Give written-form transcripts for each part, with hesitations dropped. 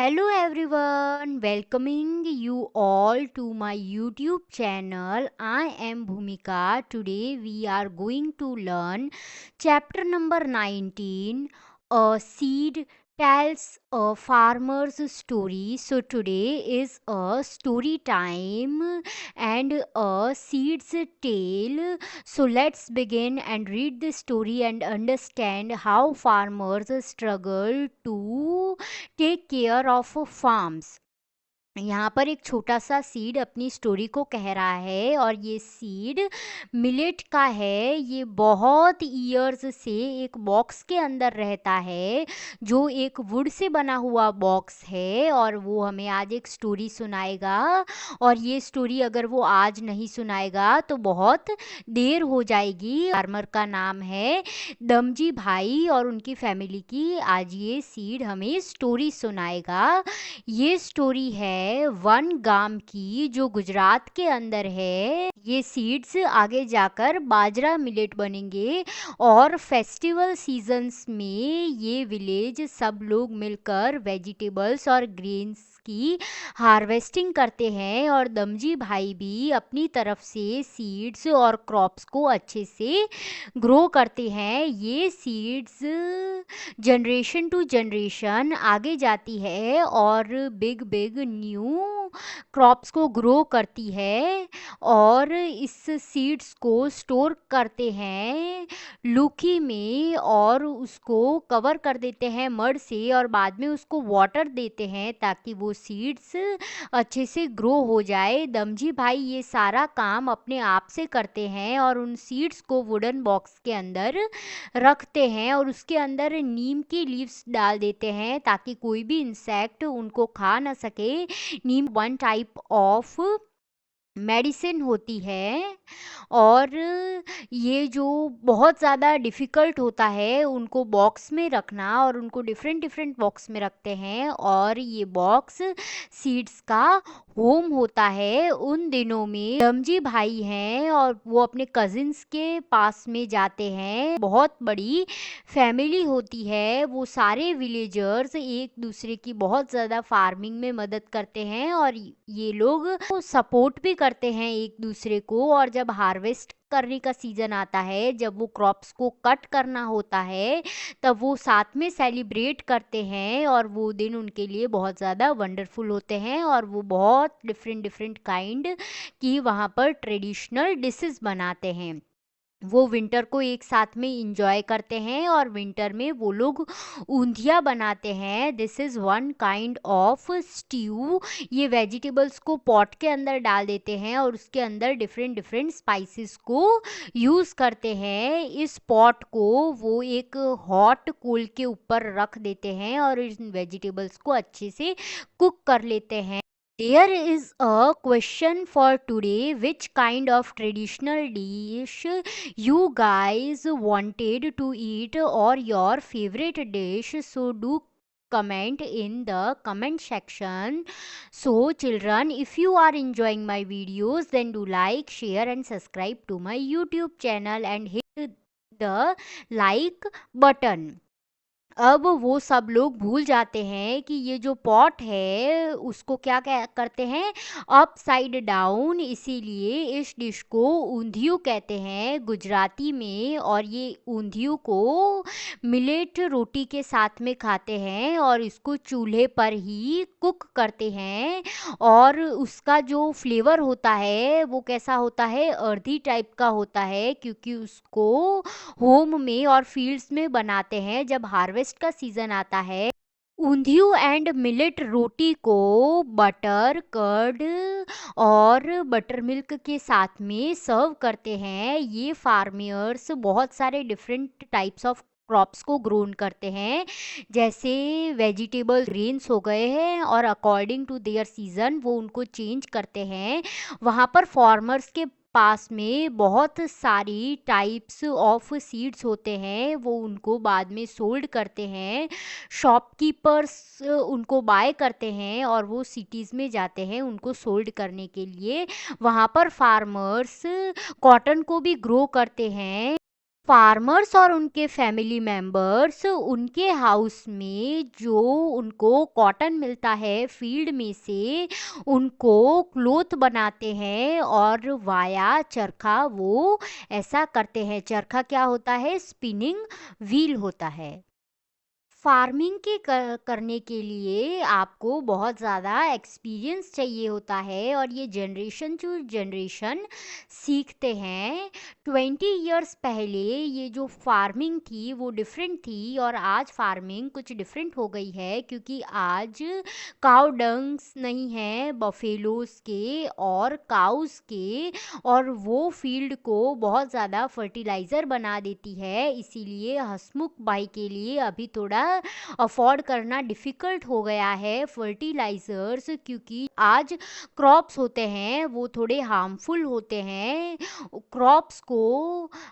Hello everyone, welcoming you all to my YouTube channel. I am Bhumika. Today we are going to learn chapter number 19. A seed tells a farmer's story. So today is a story time and a seed's tale. So let's begin and read the story and understand how farmers struggle to take care of farms. यहाँ पर एक छोटा सा seed अपनी story को कह रहा है और ये सीड मिलेट का है। ये बहुत ईयर्स से एक बॉक्स के अंदर रहता है जो एक वुड से बना हुआ बॉक्स है और वो हमें आज एक स्टोरी सुनाएगा। और ये स्टोरी अगर वो आज नहीं सुनाएगा तो बहुत देर हो जाएगी। फार्मर का नाम है दमजी भाई और उनकी फैमिली की आज ये सीड हमें स्टोरी सुनाएगा। ये स्टोरी है वन गांव की जो गुजरात के अंदर है। ये सीड्स आगे जाकर बाजरा मिलेट बनेंगे और फेस्टिवल सीजन्स में ये विलेज सब लोग मिलकर वेजिटेबल्स और ग्रेन्स की हार्वेस्टिंग करते हैं और दमजी भाई भी अपनी तरफ से सीड्स और क्रॉप्स को अच्छे से ग्रो करते हैं। ये सीड्स जनरेशन टू जनरेशन आगे जाती है और बिग बिग न्यू क्रॉप्स को ग्रो करती है और इस सीड्स को स्टोर करते हैं लूकी में और उसको कवर कर देते हैं मड से और बाद में उसको वाटर देते हैं ताकि वो सीड्स अच्छे से ग्रो हो जाए। दमजी भाई ये सारा काम अपने आप से करते हैं और उन सीड्स को वुडन बॉक्स के अंदर रखते हैं और उसके अंदर नीम की लीव्स डाल देते हैं ताकि कोई भी इंसेक्ट उनको खा ना सके। नीम वन टाइप ऑफ मेडिसिन होती है और ये जो बहुत ज़्यादा डिफ़िकल्ट होता है उनको बॉक्स में रखना और उनको डिफरेंट डिफरेंट बॉक्स में रखते हैं और ये बॉक्स सीड्स का होम होता है। उन दिनों में दमजी भाई हैं और वो अपने कजिन्स के पास में जाते हैं। बहुत बड़ी फैमिली होती है, वो सारे विलेजर्स एक दूसरे की बहुत ज़्यादा फार्मिंग में मदद करते हैं और ये लोग सपोर्ट भी करते हैं एक दूसरे को। और जब हार्वेस्ट करने का सीजन आता है, जब वो क्रॉप्स को कट करना होता है, तब वो साथ में सेलिब्रेट करते हैं और वो दिन उनके लिए बहुत ज़्यादा वंडरफुल होते हैं और वो बहुत डिफरेंट डिफरेंट काइंड की वहाँ पर ट्रेडिशनल डिशेस बनाते हैं। वो विंटर को एक साथ में इंजॉय करते हैं और विंटर में वो लोग ऊंधिया बनाते हैं। This is one kind of stew. ये वेजिटेबल्स को पॉट के अंदर डाल देते हैं और उसके अंदर डिफरेंट डिफरेंट स्पाइसेस को यूज़ करते हैं। इस पॉट को वो एक हॉट कोल के ऊपर रख देते हैं और इन वेजिटेबल्स को अच्छे से कुक कर लेते हैं। There is a question for today. Which kind of traditional dish you guys wanted to eat or your favorite dish? So do comment in the comment section. So children, if you are enjoying my videos, then do like, share and subscribe to my YouTube channel and hit the like button. अब वो सब लोग भूल जाते हैं कि ये जो पॉट है उसको क्या क्या करते हैं, अप साइड डाउन, इसीलिए इस डिश को ऊंधियू कहते हैं गुजराती में। और ये ऊंधियू को मिलेट रोटी के साथ में खाते हैं और इसको चूल्हे पर ही कुक करते हैं और उसका जो फ्लेवर होता है वो कैसा होता है, अर्दी टाइप का होता है क्योंकि उसको होम में और फील्ड्स में बनाते हैं जब हार्वेस्ट का सीजन आता है। ऊंधियू एंड मिलेट रोटी को बटर कर्ड और बटर मिल्क के साथ में सर्व करते हैं। ये फार्मर्स बहुत सारे डिफरेंट टाइप्स ऑफ क्रॉप्स को ग्रोन करते हैं, जैसे वेजिटेबल ग्रेन्स हो गए हैं और अकॉर्डिंग टू देयर सीजन वो उनको चेंज करते हैं। वहाँ पर फार्मर्स के पास में बहुत सारी टाइप्स ऑफ सीड्स होते हैं, वो उनको बाद में सोल्ड करते हैं। शॉपकीपर्स उनको बाय करते हैं और वो सिटीज़ में जाते हैं उनको सोल्ड करने के लिए। वहाँ पर फार्मर्स कॉटन को भी ग्रो करते हैं। फार्मर्स और उनके फैमिली मेंबर्स उनके हाउस में जो उनको कॉटन मिलता है फील्ड में से उनको क्लोथ बनाते हैं और वाया चरखा वो ऐसा करते हैं। चरखा क्या होता है? स्पिनिंग व्हील होता है। फार्मिंग करने के लिए आपको बहुत ज़्यादा एक्सपीरियंस चाहिए होता है और ये जनरेशन टू जनरेशन सीखते हैं। 20 इयर्स पहले ये जो फार्मिंग थी वो डिफरेंट थी और आज फार्मिंग कुछ डिफरेंट हो गई है, क्योंकि आज काउ डंग्स नहीं है बफेलोस के और काउस के, और वो फील्ड को बहुत ज़्यादा फर्टिलाइज़र बना देती है। इसीलिए हसमुख भाई के लिए अभी थोड़ा अफोर्ड करना डिफ़िकल्ट हो गया है फर्टिलाइज़र्स, क्योंकि आज क्रॉप्स होते हैं वो थोड़े हार्मफुल होते हैं। क्रॉप्स को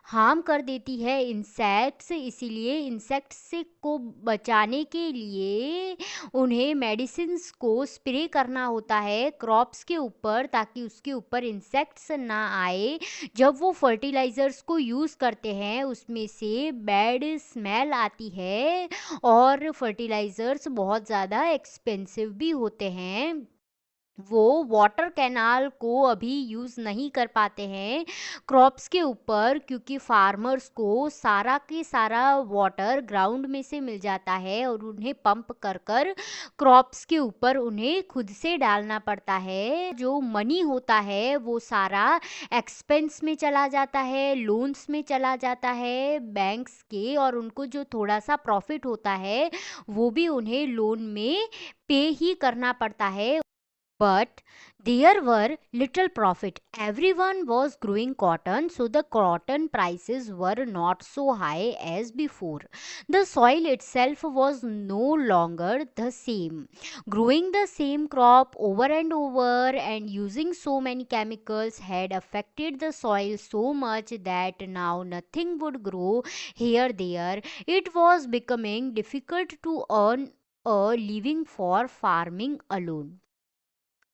हार्म कर देती है इंसेक्ट्स, इसीलिए इंसेक्ट्स से को बचाने के लिए उन्हें मेडिसिन्स को स्प्रे करना होता है क्रॉप्स के ऊपर, ताकि उसके ऊपर इंसेक्ट्स ना आए। जब वो फर्टिलाइज़र्स को यूज़ करते हैं उसमें से बैड स्मेल आती है और फर्टिलाइज़र्स बहुत ज़्यादा एक्सपेंसिव भी होते हैं। वो वाटर कैनाल को अभी यूज़ नहीं कर पाते हैं क्रॉप्स के ऊपर, क्योंकि फार्मर्स को सारा के सारा वाटर ग्राउंड में से मिल जाता है और उन्हें पंप कर कर क्रॉप्स के ऊपर उन्हें खुद से डालना पड़ता है। जो मनी होता है वो सारा एक्सपेंस में चला जाता है, लोन्स में चला जाता है बैंक्स के, और उनको जो थोड़ा सा प्रॉफिट होता है वो भी उन्हें लोन में पे ही करना पड़ता है। But there were little profit. Everyone was growing cotton, so the cotton prices were not so high as before. The soil itself was no longer the same. Growing the same crop over and over and using so many chemicals had affected the soil so much that now nothing would grow here there. It was becoming difficult to earn a living for farming alone.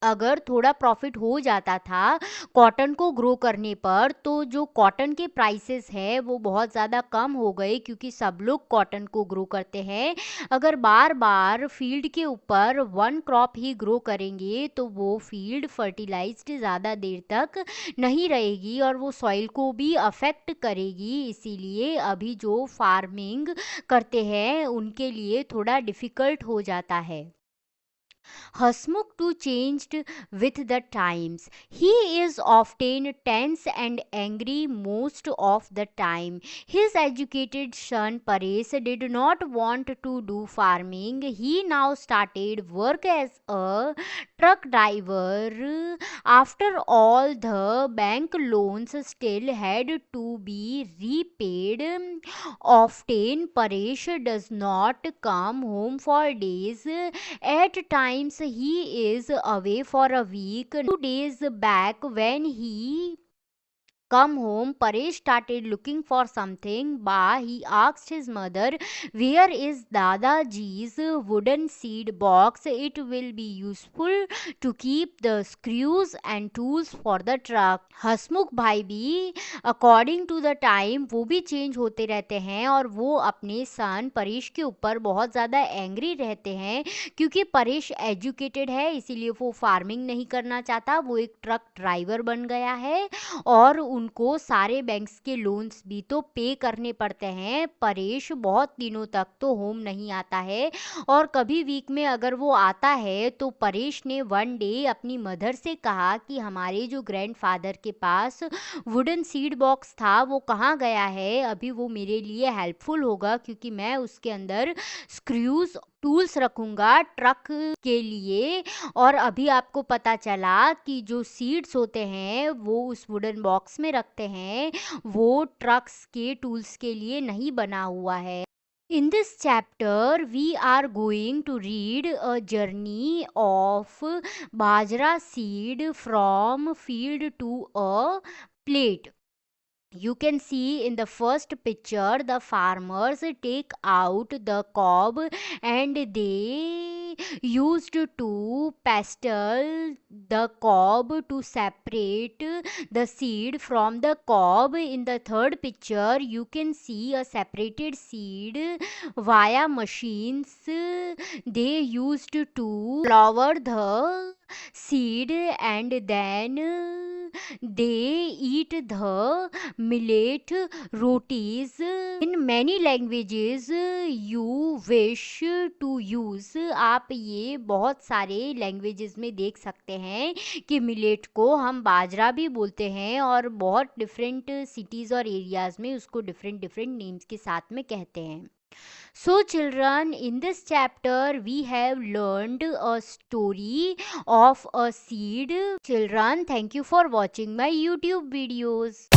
अगर थोड़ा profit हो जाता था cotton को grow करने पर, तो जो कॉटन के प्राइसेस है वो बहुत ज़्यादा कम हो गए, क्योंकि सब लोग कॉटन को ग्रो करते हैं। अगर बार बार फील्ड के ऊपर वन क्रॉप ही ग्रो करेंगे तो वो फील्ड फर्टिलाइज्ड ज़्यादा देर तक नहीं रहेगी और वो सॉइल को भी अफेक्ट करेगी। इसीलिए अभी जो फार्मिंग करते हैं उनके लिए थोड़ा डिफ़िकल्ट हो जाता है। Hasmukh too changed with the times. He is often tense and angry most of the time. His educated son Paresh did not want to do farming. He now started work as a truck driver. After all, the bank loans still had to be repaid. Often, Paresh does not come home for days. At times, he is away for a week. 2 days back, when he come home, Paresh started looking for something. He asked his mother, "Where is Dadaji's wooden seed box? It will be useful to keep the screws and tools for the truck." हसमुख भाई भी according to the time वो भी change होते रहते हैं और वो अपने सन परेश के ऊपर बहुत ज़्यादा एंग्री रहते हैं, क्योंकि परेश एजुकेटेड है इसीलिए वो फार्मिंग नहीं करना चाहता, वो एक ट्रक ड्राइवर बन गया है और उनको सारे बैंक्स के लोन्स भी तो पे करने पड़ते हैं। परेश बहुत दिनों तक तो होम नहीं आता है और कभी वीक में अगर वो आता है तो परेश ने वन डे अपनी मदर से कहा कि हमारे जो ग्रैंडफादर के पास वुडन सीड बॉक्स था वो कहाँ गया है, अभी वो मेरे लिए हेल्पफुल होगा क्योंकि मैं उसके अंदर स्क्रूज टूल्स रखूँगा ट्रक के लिए। और अभी आपको पता चला कि जो सीड्स होते हैं वो उस वुडन बॉक्स में रखते हैं, वो ट्रक्स के टूल्स के लिए नहीं बना हुआ है। In this chapter, we are going to read a journey of bajra seed from field to a plate. You can see in the first picture the farmers take out the cob and they used to pastel the cob to separate the seed from the cob. In the third picture you can see a separated seed via machines. They used to flour the seed and then they eat the millet rotis. In many languages you wish to use, आप ये बहुत सारे languages में देख सकते हैं कि millet को हम बाजरा भी बोलते हैं और बहुत डिफरेंट सिटीज़ और एरियाज़ में उसको डिफरेंट डिफरेंट नेम्स के साथ में कहते हैं. So children, in this chapter we have learned a story of a seed. Children, thank you for watching my YouTube videos.